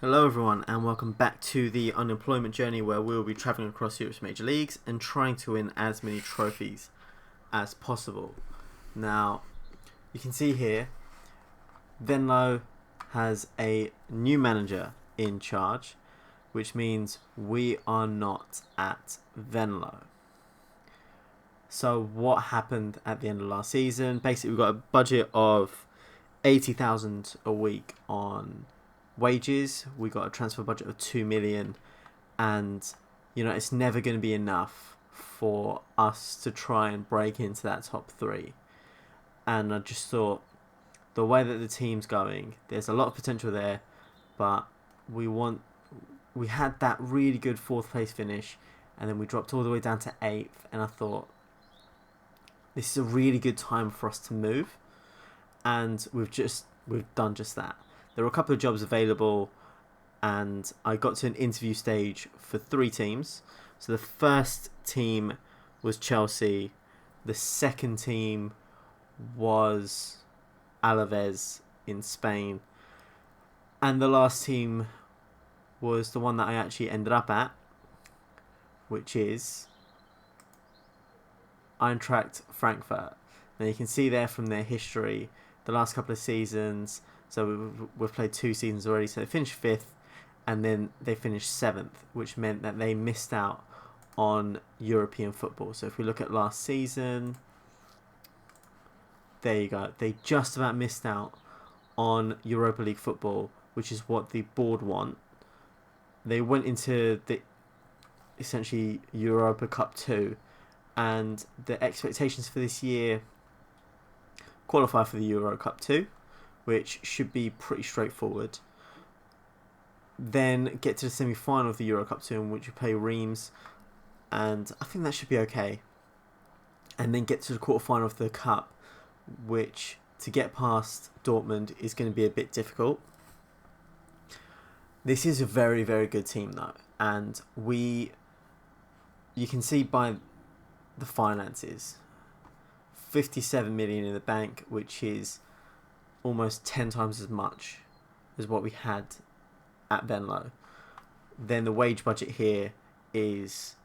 Hello everyone and welcome back to the unemployment journey where we will be travelling across Europe's major leagues and trying to win as many trophies as possible. Now, you can see here, Venlo has a new manager in charge, which means we are not at Venlo. So what happened at the end of last season? Basically, we got a budget of 80,000 a week on wages. We got a transfer budget of 2 million, and it's never going to be enough for us to try and break into that top three. And I just thought the way that the team's going, there's a lot of potential there, but we had that really good fourth place finish, and then we dropped all the way down to eighth, and I thought this is a really good time for us to move, and we've done just that. There were a couple of jobs available, and I got to an interview stage for 3 teams. So the first team was Chelsea, the second team was Alaves in Spain, and the last team was the one that I actually ended up at, which is Eintracht Frankfurt. Now you can see there from their history, the last couple of seasons. So we've played 2 seasons already. So they finished 5th, and then they finished 7th, which meant that they missed out on European football. So if we look at last season, there you go. They just about missed out on Europa League football, which is what the board want. They went into the essentially Europa Cup 2, and the expectations for this year qualify for the Euro Cup 2, which should be pretty straightforward. Then get to the semi-final of the Euro Cup 2, in which you play Reims, and I think that should be okay. And then get to the quarterfinal of the Cup, which to get past Dortmund is going to be a bit difficult. This is a very, very good team though, and you can see by the finances, 57 million in the bank, which is almost 10 times as much as what we had at Venlo. Then the wage budget here is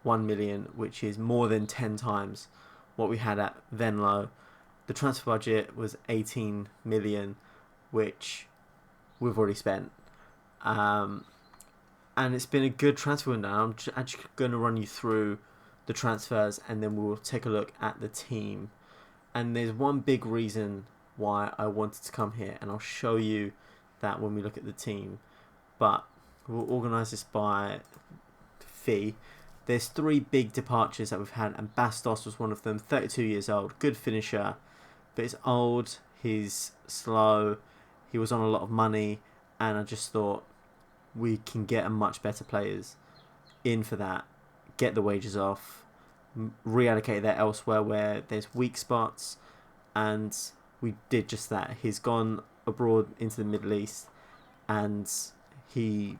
1 million, which is more than 10 times what we had at Venlo. The transfer budget was 18 million, which we've already spent. And it's been a good transfer window. I'm actually going to run you through the transfers, and then we'll take a look at the team. And there's one big reason why I wanted to come here, and I'll show you that when we look at the team. But we'll organise this by fee. There's 3 big departures that we've had, and Bastos was one of them. 32 years old, good finisher, but he's old, he's slow, he was on a lot of money, and I just thought we can get a much better players in for that, get the wages off, reallocate that elsewhere where there's weak spots, and we did just that. He's gone abroad into the Middle East, and he'll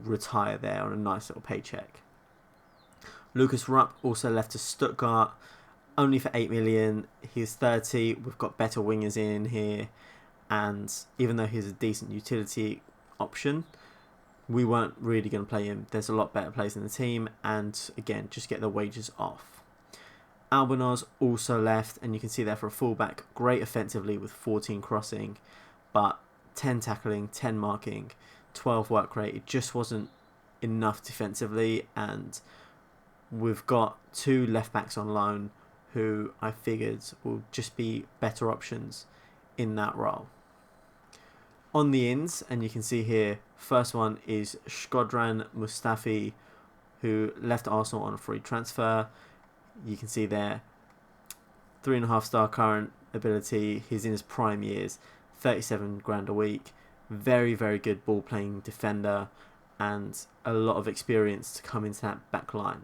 retire there on a nice little paycheck. Lucas Rupp also left to Stuttgart, only for 8 million. He's 30. We've got better wingers in here, and even though he's a decent utility option, we weren't really going to play him. There's a lot better players in the team, and again, just get the wages off. Albonoz also left, and you can see there for a fullback, great offensively with 14 crossing, but 10 tackling, 10 marking, 12 work rate. It just wasn't enough defensively, and we've got 2 left backs on loan who I figured will just be better options in that role. On the ins, and you can see here, first one is Shkodran Mustafi, who left Arsenal on a free transfer. You can see there, 3.5-star current ability. He's in his prime years, 37 grand a week. Very, very good ball playing defender, and a lot of experience to come into that back line.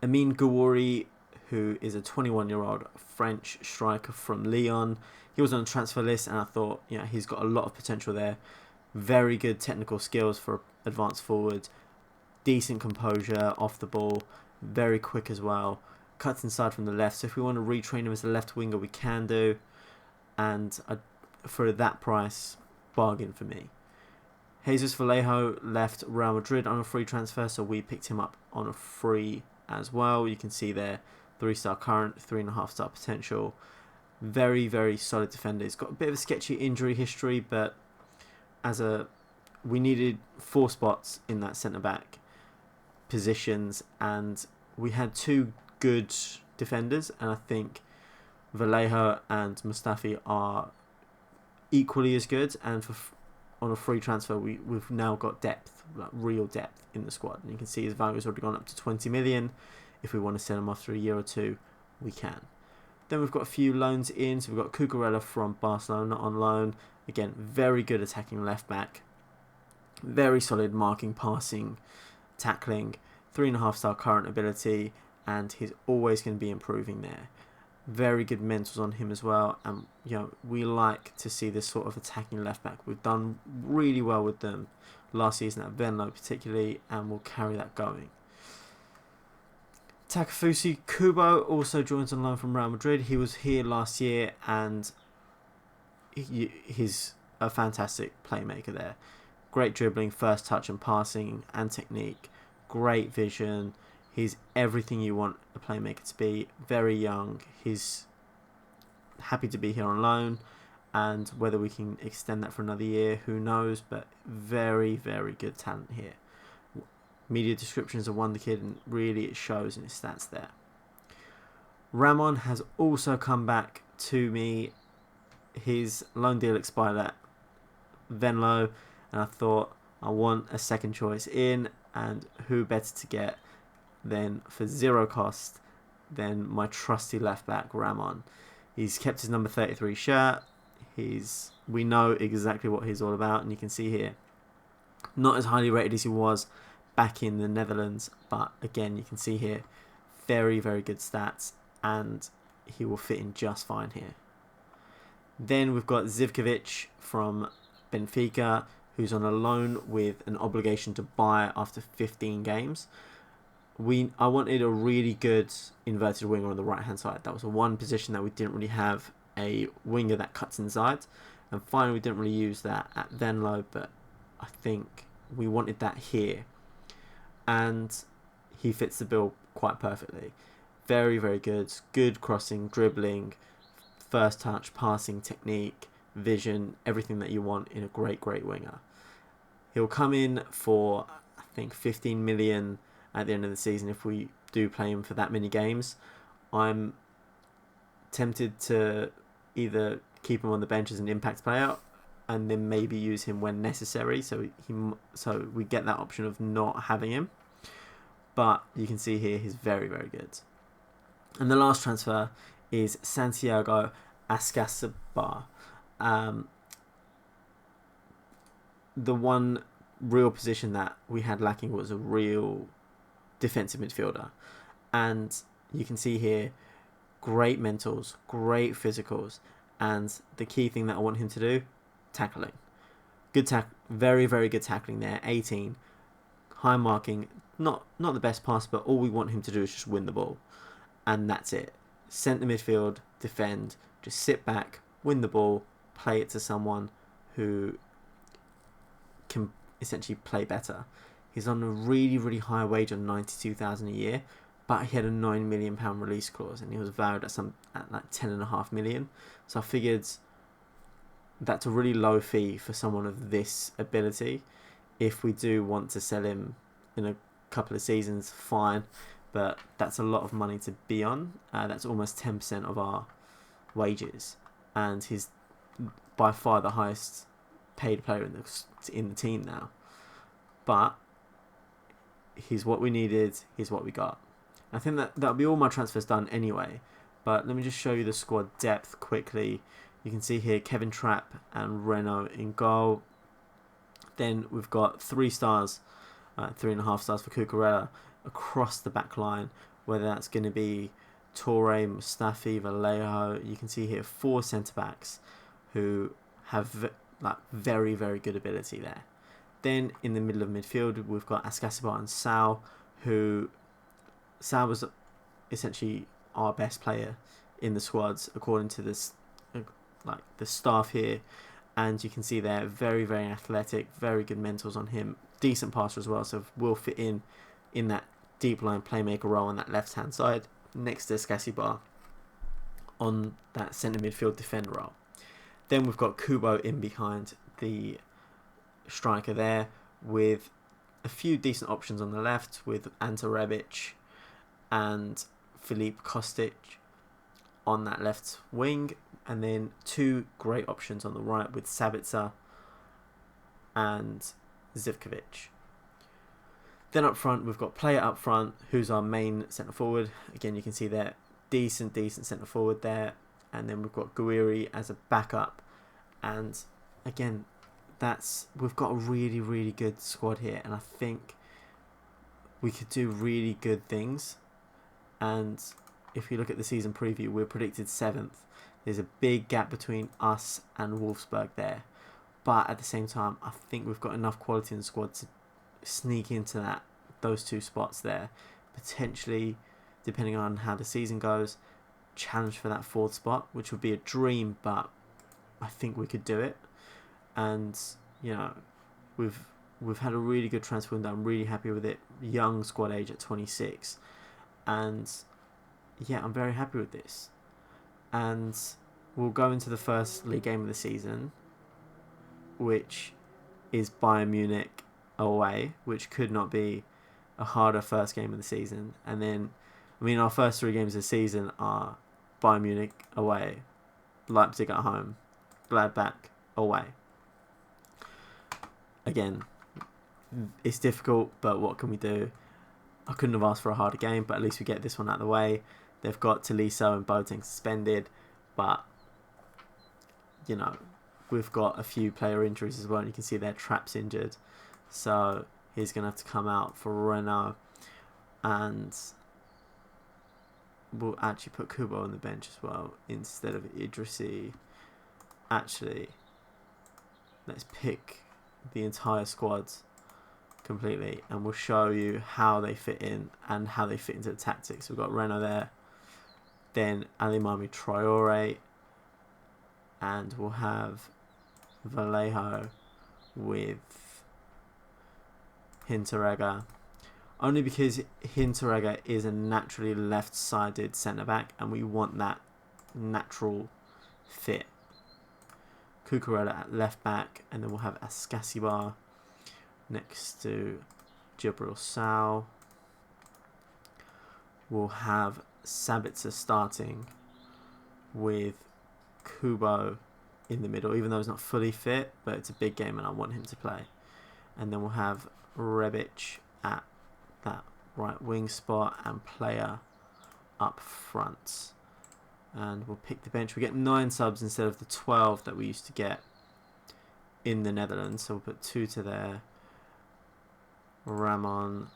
Amin Gouiri, who is a 21-year-old French striker from Lyon. He was on the transfer list, and I thought, he's got a lot of potential there. Very good technical skills for advanced forward. Decent composure off the ball. Very quick as well. Cuts inside from the left. So if we want to retrain him as a left winger, we can do. And for that price, bargain for me. Jesus Vallejo left Real Madrid on a free transfer, so we picked him up on a free as well. You can see there, 3-star current, 3.5-star potential. Very, very solid defender. He's got a bit of a sketchy injury history, but we needed 4 spots in that centre-back positions, and we had 2 good defenders, and I think Vallejo and Mustafi are equally as good, and on a free transfer we've now got depth, like real depth in the squad, and you can see his value has already gone up to 20 million. If we want to sell him after a year or 2, we can. Then we've got a few loans in, so we've got Cucurella from Barcelona on loan. Again, very good attacking left back, very solid marking, passing, tackling, 3.5-star current ability, and he's always going to be improving there. Very good mentals on him as well, and we like to see this sort of attacking left back. We've done really well with them last season at Venlo particularly, and we'll carry that going. Takefusa Kubo also joins on loan from Real Madrid. He was here last year, and he's a fantastic playmaker there. Great dribbling, first touch and passing and technique. Great vision. He's everything you want a playmaker to be. Very young. He's happy to be here on loan, and whether we can extend that for another year, who knows, but very, very good talent here. Media descriptions are wonder kid, and really it shows in his stats there. Ramon has also come back to me. His loan deal expired at Venlo, and I thought I want a second choice in, and who better to get than for 0 cost than my trusty left back Ramon. He's kept his number 33 shirt. We know exactly what he's all about, and you can see here, not as highly rated as he was back in the Netherlands, but again you can see here, very, very good stats, and he will fit in just fine here. Then we've got Zivkovic from Benfica, who's on a loan with an obligation to buy after 15 games. I wanted a really good inverted winger on the right hand side. That was the one position that we didn't really have a winger that cuts inside, and finally we didn't really use that at Venlo, but I think we wanted that here, and he fits the bill quite perfectly. Very, very good. Good crossing, dribbling, first touch, passing, technique, vision, everything that you want in a great, great winger. He'll come in for, I think, 15 million at the end of the season if we do play him for that many games. I'm tempted to either keep him on the bench as an impact player and then maybe use him when necessary, so we get that option of not having him. But you can see here he's very, very good. And the last transfer is Santiago Ascacebar. The one real position that we had lacking was a real defensive midfielder, and you can see here, great mentals, great physicals, and the key thing that I want him to do, tackling. Good very, very good tackling there. 18, high marking, not the best pass, but all we want him to do is just win the ball, and that's it. Centre midfield, defend, just sit back, win the ball, play it to someone who can essentially play better. He's on a really, really high wage on 92,000 a year, but he had a £9 million release clause, and he was valued at like 10.5 million. So I figured that's a really low fee for someone of this ability. If we do want to sell him in a couple of seasons, fine, but that's a lot of money to be on. That's almost 10% of our wages, and he's by far the highest paid player in the team now. But he's what we needed, he's what we got. I think that'll be all my transfers done anyway, but let me just show you the squad depth quickly. You can see here Kevin Trapp and Renault in goal. Then we've got 3 stars, 3.5 stars for Cucurella across the back line, whether that's going to be Torre, Mustafi, Vallejo. You can see here 4 centre-backs who have very, very good ability there. Then in the middle of midfield, we've got Ascacebar and Sal, Sal was essentially our best player in the squads according to this, the staff here, And you can see there, very, very athletic, very good mentals on him. Decent passer as well, so will fit in that deep line playmaker role on that left-hand side next to Scassi on that centre midfield defender role. Then we've got Kubo in behind the striker there with a few decent options on the left with Ante Rebic and Filip Kostic on that left wing, and then two great options on the right with Sabitzer and Zivkovic. Then up front, we've got Player up front, who's our main centre forward. Again, you can see there, decent centre forward there. And then we've got Guiri as a backup. And again, we've got a really, really good squad here. And I think we could do really good things. And if you look at the season preview, we're predicted 7th. There's a big gap between us and Wolfsburg there. But at the same time, I think we've got enough quality in the squad to sneak into those two spots there. Potentially, depending on how the season goes, challenge for that 4th spot, which would be a dream, but I think we could do it. And, you know, we've had a really good transfer window. I'm really happy with it. Young squad age at 26. And, yeah, I'm very happy with this. And we'll go into the first league game of the season, which is Bayern Munich away, which could not be a harder first game of the season. And then, I mean, our first 3 games of the season are Bayern Munich away, Leipzig at home, Gladbach away. Again, it's difficult, but what can we do? I couldn't have asked for a harder game, but at least we get this one out of the way. They've got Tolisso and Boateng suspended, but, you know, we've got a few player injuries as well. And you can see their Trapp's injured, so he's going to have to come out for Renault. And we'll actually put Kubo on the bench as well instead of Idrissi. Actually, let's pick the entire squad completely, and we'll show you how they fit in and how they fit into the tactics. We've got Renault there, then Alimami Traore, and we'll have Vallejo with Hinteregger, only because Hinteregger is a naturally left-sided centre-back and we want that natural fit. Cucurella at left-back, and then we'll have Ascasibar next to Djibril Sow. We'll have Sabitzer starting with Kubo in the middle, even though he's not fully fit, but it's a big game and I want him to play. And then we'll have Rebic at that right wing spot and Player up front. And we'll pick the bench. We get 9 subs instead of the 12 that we used to get in the Netherlands. So we'll put Tuta there, Ramon.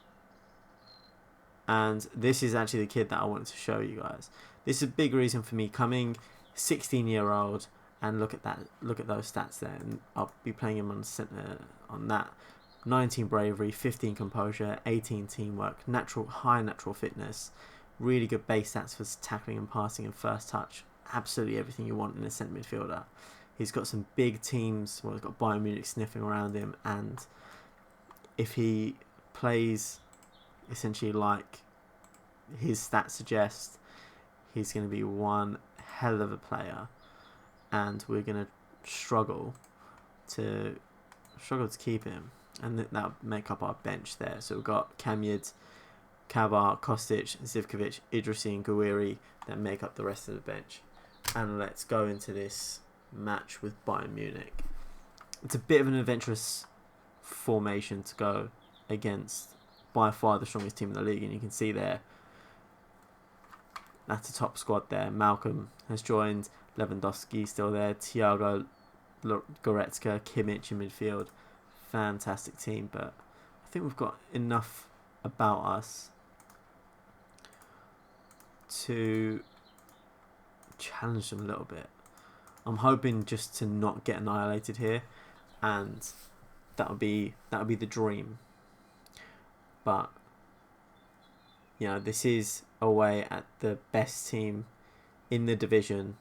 And this is actually the kid that I wanted to show you guys. This is a big reason for me coming, 16-year-old, and look at that. Look at those stats there. And I'll be playing him on that. 19 bravery, 15 composure, 18 teamwork, high natural fitness, really good base stats for tackling and passing and first touch. Absolutely everything you want in a centre midfielder. He's got some big teams. Well, he's got Bayern Munich sniffing around him, and if he plays essentially like his stats suggest, he's going to be one hell of a player, and we're going to struggle to keep him, and that'll make up our bench there. So we've got Kamyid, Kabar, Kostic, Zivkovic, Idrissi and Guiri that make up the rest of the bench. And let's go into this match with Bayern Munich. It's a bit of an adventurous formation to go against by far the strongest team in the league, and you can see there, that's the top squad there. Malcolm has joined, Lewandowski still there, Thiago, Goretzka, Kimmich in midfield. Fantastic team, but I think we've got enough about us to challenge them a little bit. I'm hoping just to not get annihilated here, and that would be the dream. But you know, this is away at the best team in the division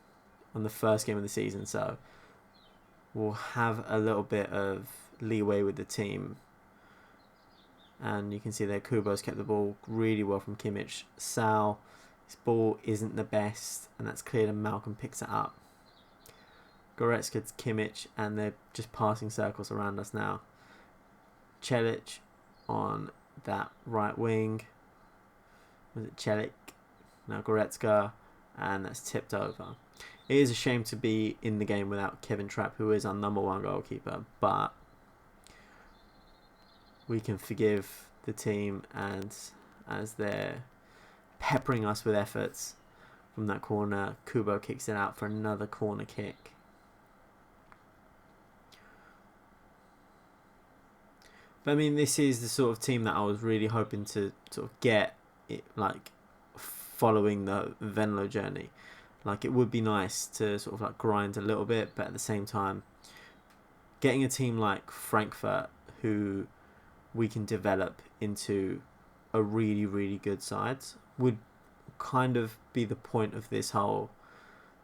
on the first game of the season, so will have a little bit of leeway with the team. And you can see there Kubo's kept the ball really well from Kimmich. Sal, his ball isn't the best, and that's cleared and Malcolm picks it up. Goretzka to Kimmich, and they're just passing circles around us now. Celic on that right wing. Was it Celic? Now Goretzka, and that's tipped over. It is a shame to be in the game without Kevin Trapp, who is our number one goalkeeper, but we can forgive the team, and as they're peppering us with efforts from that corner, Kubo kicks it out for another corner kick. But I mean, this is the sort of team that I was really hoping to sort of get it, like following the Venlo journey. Like, it would be nice to sort of like grind a little bit, but at the same time, getting a team like Frankfurt, who we can develop into a really, really good side, would kind of be the point of this whole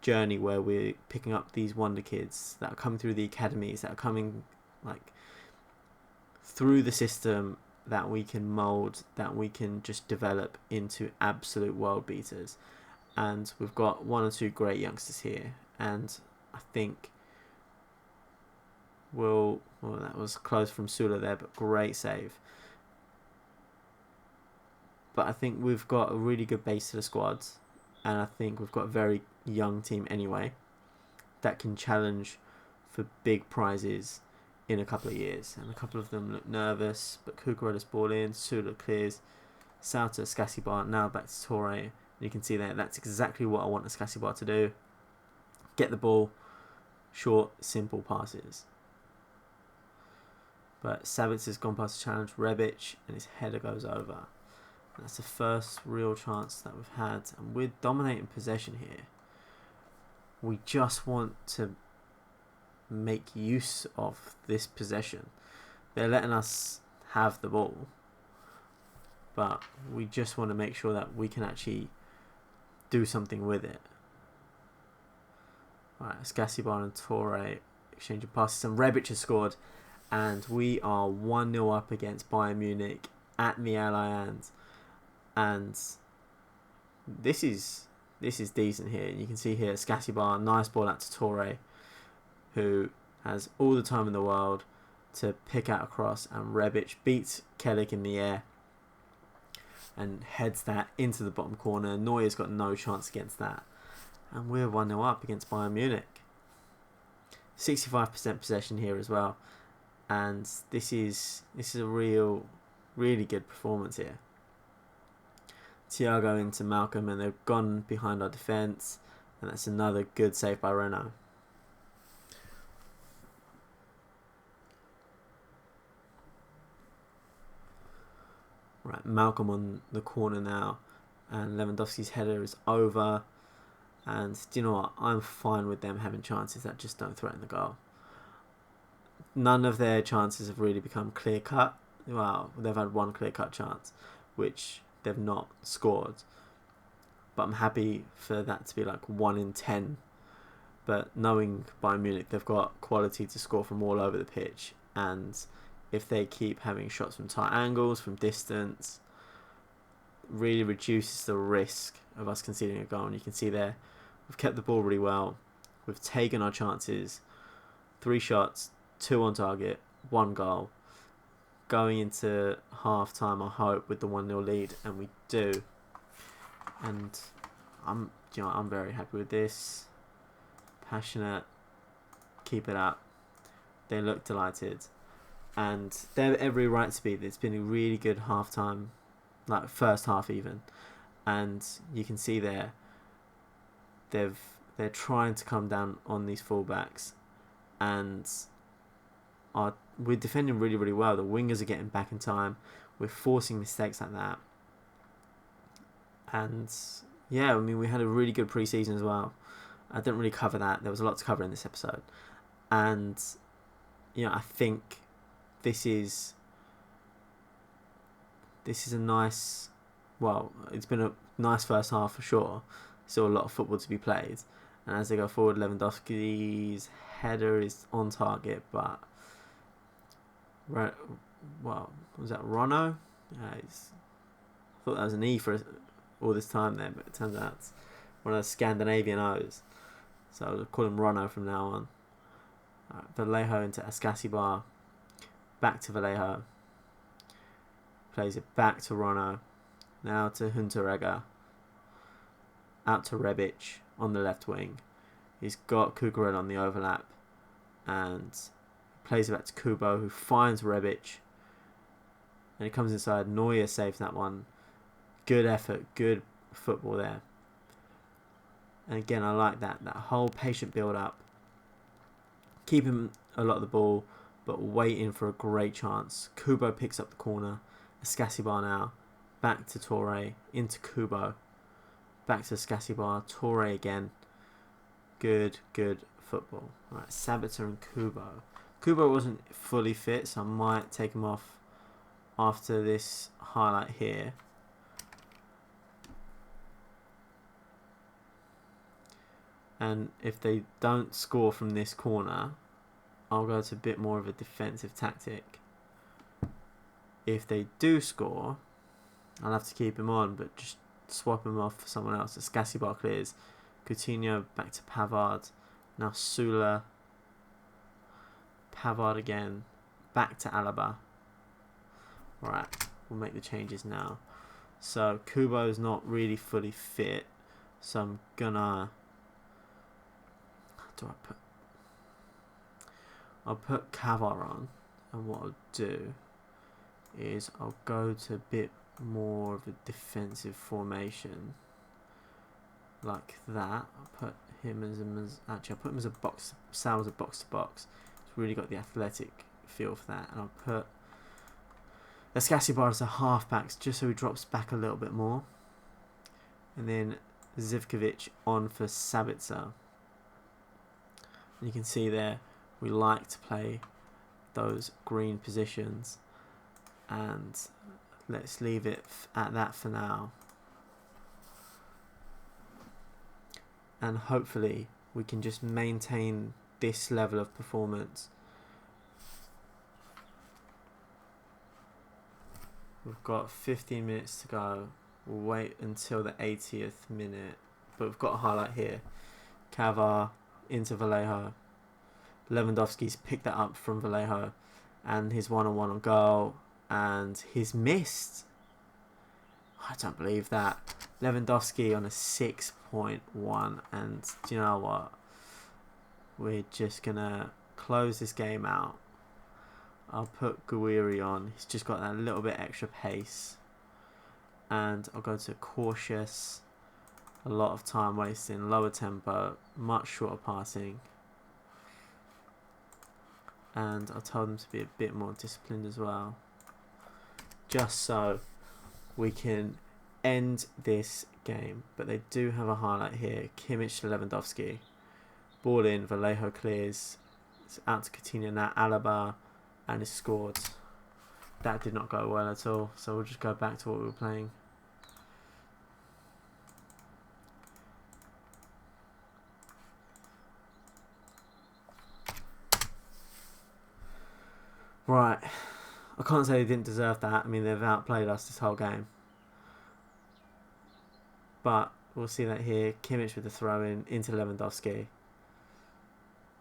journey, where we're picking up these wonder kids that are coming through the academies, that are coming like through the system, that we can mould, that we can just develop into absolute world beaters. And we've got one or two great youngsters here, and I think that was close from Sula there, but great save. But I think we've got a really good base to the squad, and I think we've got a very young team anyway that can challenge for big prizes in a couple of years. And a couple of them look nervous, but Cucurella this ball in, Sula clears, Sal to Scasibar, now back to Torre. You can see there, that's exactly what I want Scasibar to do. Get the ball, short, simple passes. But Savic has gone past the challenge, Rebic, and his header goes over. And that's the first real chance that we've had, and we're dominating possession here. We just want to make use of this possession. They're letting us have the ball, but we just want to make sure that we can actually do something with it. Alright, Scasibar and Torre exchanging passes, and Rebic has scored, and we are 1-0 up against Bayern Munich at the Allianz. And this is decent here. You can see here Scasibar, nice ball out to Torre, who has all the time in the world to pick out a cross, and Rebic beats Kellick in the air and heads that into the bottom corner. Neuer's got no chance against that, and we're 1-0 up against Bayern Munich. 65% possession here as well, and this is a really good performance here. Thiago into Malcolm, and they've gone behind our defence, and that's another good save by Renault. Right, Malcolm on the corner now, and Lewandowski's header is over. And do you know what? I'm fine with them having chances that just don't threaten the goal. None of their chances have really become clear cut. Well, they've had one clear cut chance, which they've not scored. But I'm happy for that to be like 1 in 10. But knowing Bayern Munich, they've got quality to score from all over the pitch, and if they keep having shots from tight angles, from distance, really reduces the risk of us conceding a goal. And you can see there, we've kept the ball really well. We've taken our chances. 3 shots, 2 on target, 1 goal. Going into half time, I hope, with the 1-0 lead, and we do. And I'm very happy with this. Passionate. Keep it up. They look delighted. And they have every right to be. It's been a really good half time, like first half even. And you can see there, they're trying to come down on these fullbacks, and we're defending really, really well. The wingers are getting back in time. We're forcing mistakes like that. And yeah, I mean, we had a really good pre-season as well. I didn't really cover that. There was a lot to cover in this episode. And I think this is a nice, well, it's been a nice first half for sure. Still a lot of football to be played. And as they go forward, Lewandowski's header is on target, but well, was that Rono? I thought that was an E for all this time there, but it turns out it's one of the Scandinavian O's. So I'll call him Rono from now on. Vallejo into Ascasibar. Back to Vallejo. Plays it back to Rono. Now to Hunterega. Out to Rebic on the left wing. He's got Cucurella on the overlap. And plays it back to Kubo, who finds Rebic. And he comes inside. Neuer saves that one. Good effort. Good football there. And again, I like that whole patient build-up. Keeping a lot of the ball, but waiting for a great chance. Kubo picks up the corner. Ascasibar now. Back to Torre. Into Kubo. Back to Ascasibar. Torre again. Good football. Right, Sabitzer and Kubo. Kubo wasn't fully fit, so I might take him off after this highlight here. And if they don't score from this corner, I'll go to a bit more of a defensive tactic. If they do score, I'll have to keep him on, but just swap him off for someone else. Ascasibar clears. Coutinho back to Pavard. Now Sula. Pavard again. Back to Alaba. Alright, we'll make the changes now. So Kubo's not really fully fit, so I'm gonna... I'll put Cavar on, and what I'll do is I'll go to a bit more of a defensive formation, like that. I'll put him I'll put him as a box. Sal's a box to box. He's really got the athletic feel for that, and I'll put Ascasibar as a halfback, just so he drops back a little bit more, and then Zivkovic on for Sabitzer. And you can see there, we like to play those green positions, and let's leave it at that for now. And hopefully we can just maintain this level of performance. We've got 15 minutes to go. We'll wait until the 80th minute, but we've got a highlight here. Cavar into Vallejo. Lewandowski's picked that up from Vallejo, and his one-on-one on goal, and he's missed. I don't believe that. Lewandowski on a 6.1, and do you know what? We're just gonna close this game out. I'll put Guiri on. He's just got that little bit extra pace, and I'll go to cautious. A lot of time wasting, lower tempo, much shorter passing. And I'll tell them to be a bit more disciplined as well. Just so we can end this game. But they do have a highlight here. Kimmich to Lewandowski. Ball in, Vallejo clears. It's out to Coutinho now, Alaba, and it's scored. That did not go well at all. So we'll just go back to what we were playing. Right, I can't say they didn't deserve that. I mean, they've outplayed us this whole game. But we'll see that here. Kimmich with the throw-in into Lewandowski.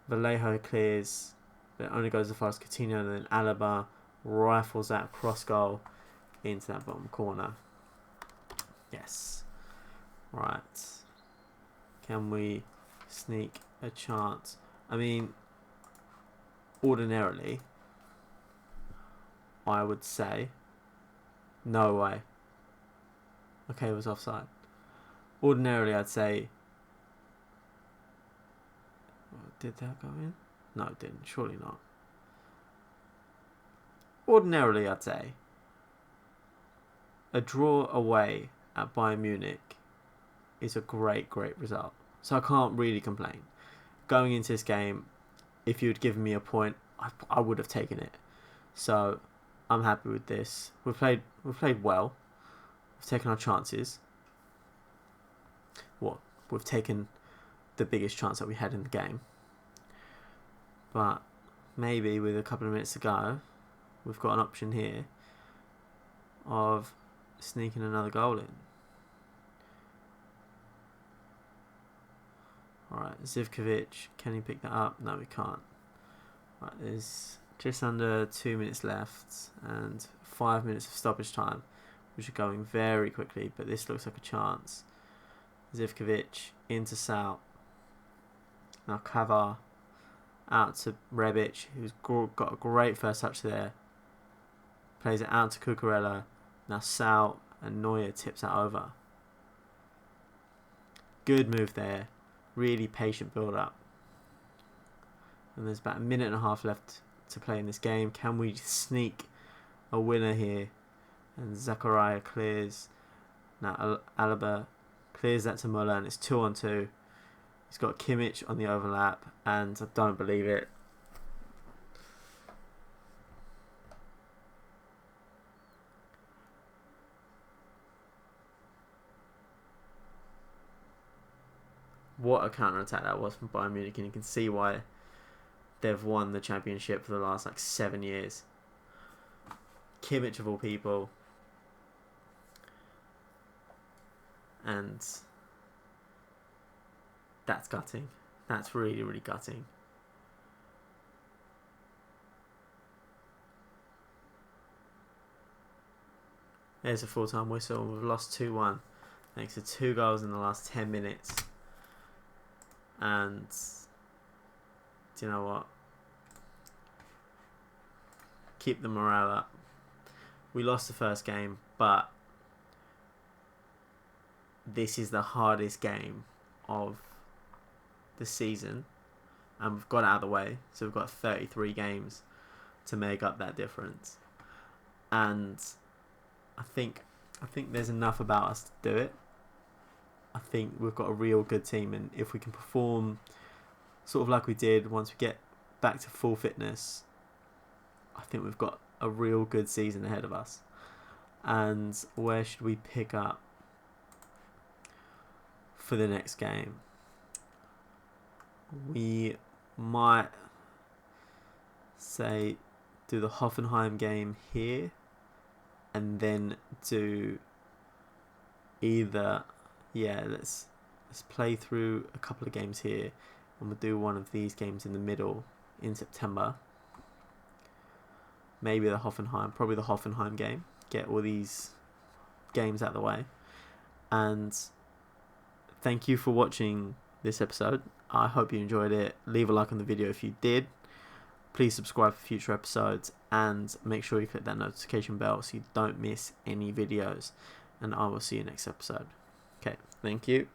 Vallejo clears. It only goes as far as Coutinho, and then Alaba rifles that cross goal into that bottom corner. Yes. Right. Can we sneak a chance? I mean, ordinarily, I would say, no way. Okay, it was offside. Ordinarily, I'd say, did that go in? No, it didn't. Surely not. Ordinarily, I'd say, a draw away at Bayern Munich is a great result. So I can't really complain. Going into this game, if you had given me a point, I would have taken it. So I'm happy with this. We've played well. We've taken our chances. We've taken the biggest chance that we had in the game. But maybe with a couple of minutes to go, we've got an option here of sneaking another goal in. Alright, Zivkovic, can he pick that up? No, we can't. Right, there's just under 2 minutes left and 5 minutes of stoppage time, which are going very quickly, but this looks like a chance. Zivkovic into Sal. Now Kavar out to Rebic, who's got a great first touch there. Plays it out to Cucurella. Now Sal and Neuer tips that over. Good move there. Really patient build up. And there's about a minute and a half left to play in this game. Can we sneak a winner here? And Zakaria clears. Now Alaba clears that to Muller, and it's 2-on-2. He's got Kimmich on the overlap, and I don't believe it. What a counter-attack that was from Bayern Munich, and you can see why they've won the championship for the last 7 years. Kimmich of all people. And that's gutting. That's really, really gutting. There's a full-time whistle. We've lost 2-1 thanks to 2 goals in the last 10 minutes. And do you know what? Keep the morale up. We lost the first game, but this is the hardest game of the season, and we've got it out of the way. So we've got 33 games to make up that difference, and I think there's enough about us to do it. I think we've got a real good team, and if we can perform sort of like we did once we get back to full fitness, I think we've got a real good season ahead of us. And where should we pick up for the next game? We might say do the Hoffenheim game here, and then do either let's play through a couple of games here, and we'll do one of these games in the middle in September. Maybe probably the Hoffenheim game. Get all these games out of the way. And thank you for watching this episode. I hope you enjoyed it. Leave a like on the video if you did. Please subscribe for future episodes, and make sure you click that notification bell so you don't miss any videos. And I will see you next episode. Okay, thank you.